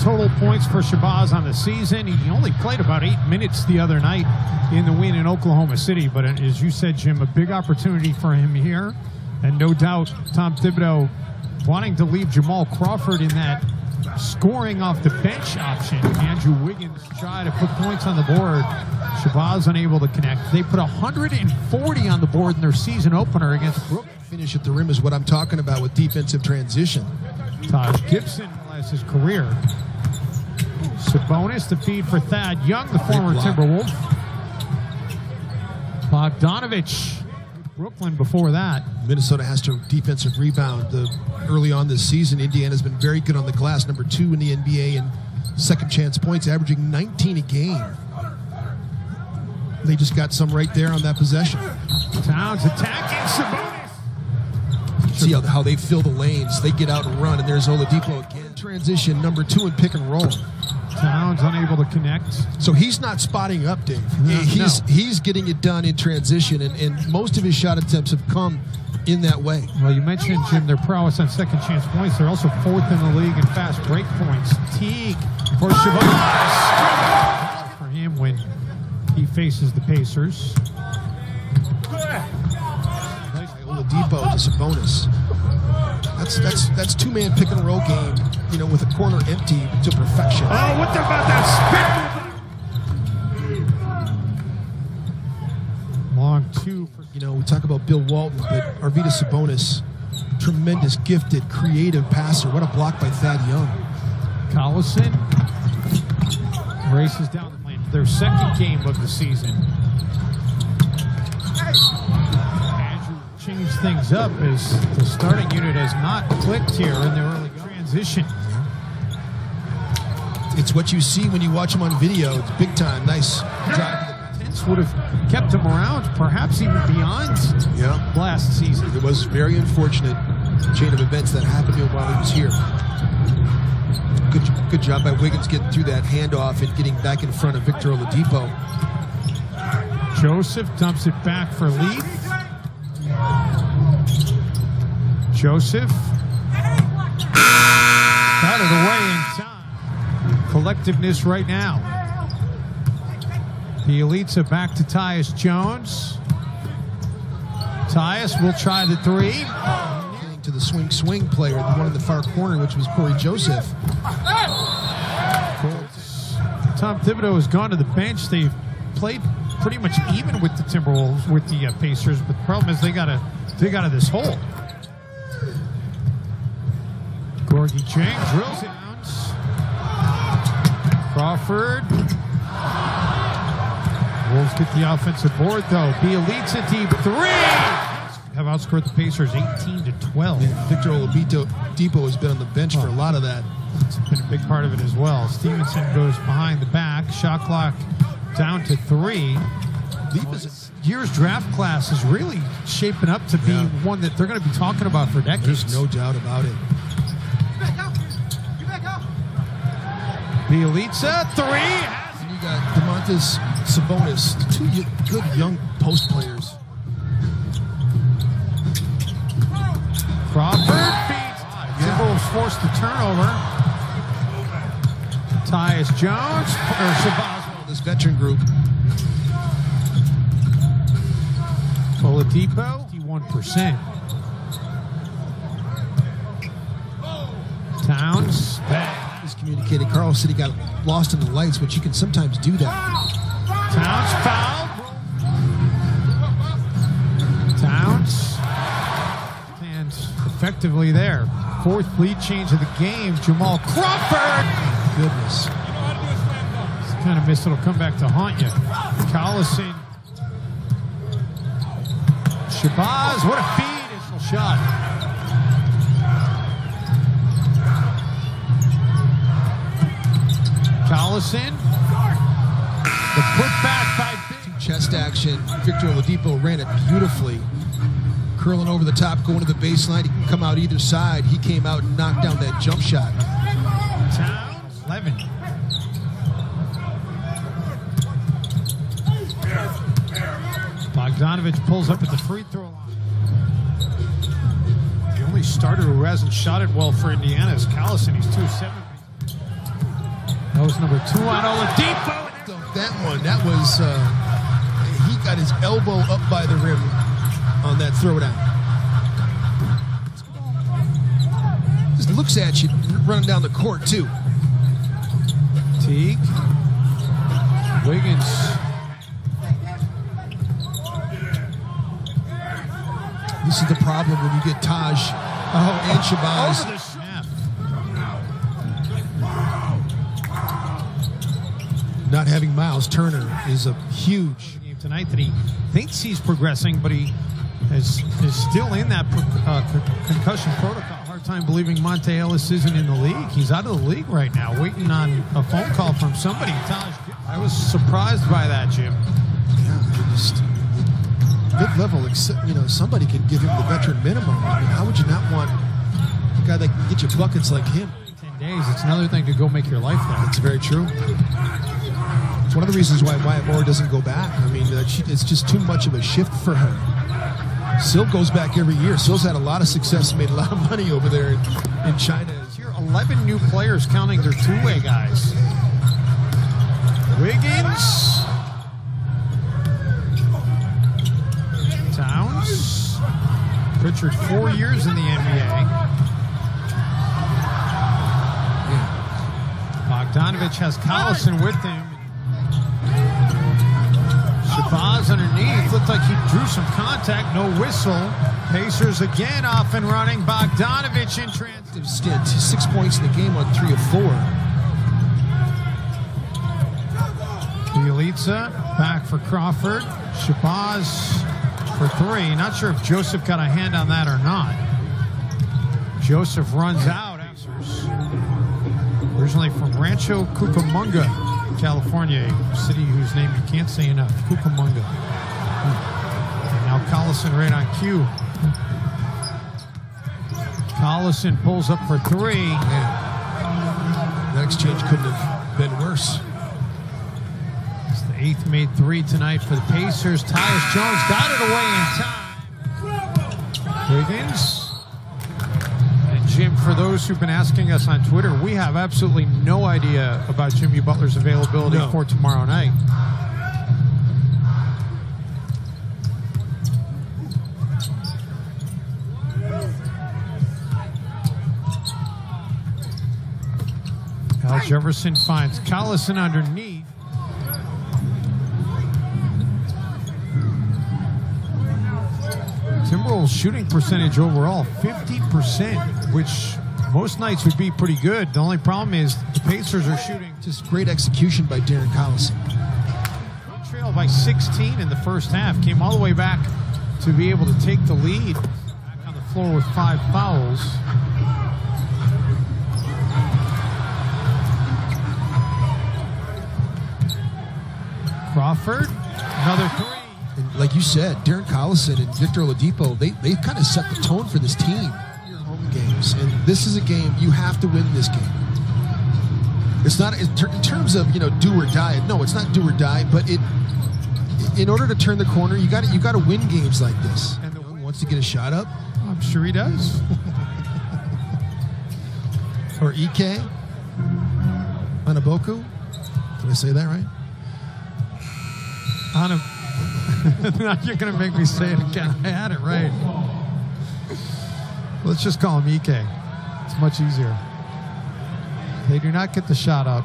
total points for Shabazz on the season. He only played about 8 minutes the other night in the win in Oklahoma City, but as you said, Jim, a big opportunity for him here. And no doubt Tom Thibodeau wanting to leave Jamal Crawford in that scoring off the bench option. Andrew Wiggins tried to put points on the board. Shabazz unable to connect. They put 140 on the board in their season opener against Brooklyn. Finish at the rim is what I'm talking about with defensive transition. Taj Gibson has his career. Sabonis, the feed for Thad Young, the former Timberwolf. Bogdanovich, Brooklyn before that. Minnesota has to defensive rebound. Early on this season, Indiana's been very good on the glass, number 2 in the NBA in second chance points, averaging 19 a game. They just got some right there on that possession. Towns attacking Sabonis. See how they fill the lanes. They get out and run, and there's Oladipo again. Transition, number 2 in pick and roll. Towns unable to connect. So he's not spotting up, Dave. He's getting it done in transition, and most of his shot attempts have come in that way. Well, you mentioned, Jim, their prowess on second chance points. They're also 4th in the league in fast break points. Teague for Shabazz. For him when he faces the Pacers. Oladipo to Sabonis. That's two-man pick and roll game, you know, with a corner empty to perfection. Oh, what about that spin? Long 2. You know, we talk about Bill Walton, but Arvydas Sabonis, tremendous, gifted, creative passer. What a block by Thad Young. Collison races down the lane. Their second game of the season. Change things up as the starting unit has not clicked here in the early transition. It's what you see when you watch them on video. It's big time. Nice drive. Would have kept him around, perhaps even beyond last season. It was very unfortunate chain of events that happened to him while he was here. Good job by Wiggins getting through that handoff and getting back in front of Victor Oladipo. Joseph dumps it back for Leaf. Joseph got it away in time. Collectiveness right now. Bielitsa back to Tyus Jones. Tyus will try the 3. To the swing player, the one in the far corner, which was Corey Joseph. Tom Thibodeau has gone to the bench. They've played pretty much even with the Timberwolves, with the Pacers, but the problem is they got out of this hole. Gorgie Chang drills it. Crawford. Wolves get the offensive board, though. Bielitsa deep 3. Have outscored the Pacers 18-12. Yeah, Victor Oladipo has been on the bench for a lot of that. It's been a big part of it as well. Stevenson goes behind the back. Shot clock down to 3. This year's draft class is really shaping up to be one that they're going to be talking about for decades. There's no doubt about it. Bielitsa 3. And you got Domantas Sabonis, 2 good young post players. Crawford beats. Timberwolves forced the turnover. Tyus Jones or Shabazz. This veteran group. Oladipo, 51%. Towns. Communicated. Carlos said he got lost in the lights, but you can sometimes do that. Towns fouled. Towns stands effectively there. 4th lead change of the game. Jamal Crawford. Goodness. It's kind of missed. It'll come back to haunt you. Collison. Shabazz. What a feed. Initial shot. Collison. The putback by Big. Chest action. Victor Oladipo ran it beautifully. Curling over the top, going to the baseline. He can come out either side. He came out and knocked down that jump shot. Towns. 11. Bogdanovich pulls up at the free throw line. The only starter who hasn't shot it well for Indiana is Collison. He's 2-7. Post number 2 on Oladipo. That one, that was, he got his elbow up by the rim on that throwdown. Just looks at you running down the court, too. Teague. Wiggins. This is the problem when you get Taj and Shabazz. Over the snap. Not having Miles Turner is a huge Game tonight that he thinks he's progressing, but he is still in that concussion protocol. Hard time believing Monte Ellis isn't in the league. He's out of the league right now, waiting on a phone call from somebody. Taj, I was surprised by that, Jim. Yeah, just mid-level, you know, somebody can give him the veteran minimum. I mean, how would you not want a guy that can get you buckets like him? 10 days, it's another thing to go make your life there. That's very true. It's one of the reasons why Wyatt Moore doesn't go back. I mean, it's just too much of a shift for her. Sil goes back every year. Sil's had a lot of success, made a lot of money over there in China. Here, 11 new players counting their two-way guys. Wiggins. Towns. Pritchard, 4 years in the NBA. Bogdanovich has Collison with him. Shabazz underneath. Looked like he drew some contact. No whistle. Pacers again off and running. Bogdanovich in transit. 6 points in the game on 3 of 4. Bielitsa back for Crawford. Shabazz for 3. Not sure if Joseph got a hand on that or not. Joseph runs out. Originally from Rancho Cucamonga, California, a city whose name you can't say enough. Cucamonga. And now Collison right on cue. Collison pulls up for 3. Man, that exchange couldn't have been worse. It's the 8th made 3 tonight for the Pacers. Tyus Jones got it away in time. Wiggins. Jim, for those who've been asking us on Twitter, we have absolutely no idea about Jimmy Butler's availability for tomorrow night. Al Jefferson finds Collison underneath. Timberwolves shooting percentage overall, 50%, which most nights would be pretty good. The only problem is the Pacers are shooting. Just great execution by Darren Collison. Trailed by 16 in the first half. Came all the way back to be able to take the lead. Back on the floor with 5 fouls. Crawford, another 3. And like you said, Darren Collison and Victor Oladipo, they kind of set the tone for this team. Your home games, and this is a game you have to win. This game. It's not in terms of do or die. No, it's not do or die. But in order to turn the corner, you got to win games like this. And the one wants to get a shot up. I'm sure he does. Or Ike Anaboku. Did I say that right? Now you're going to make me say it again. I had it right. Let's just call him Ike. It's much easier. They do not get the shot up.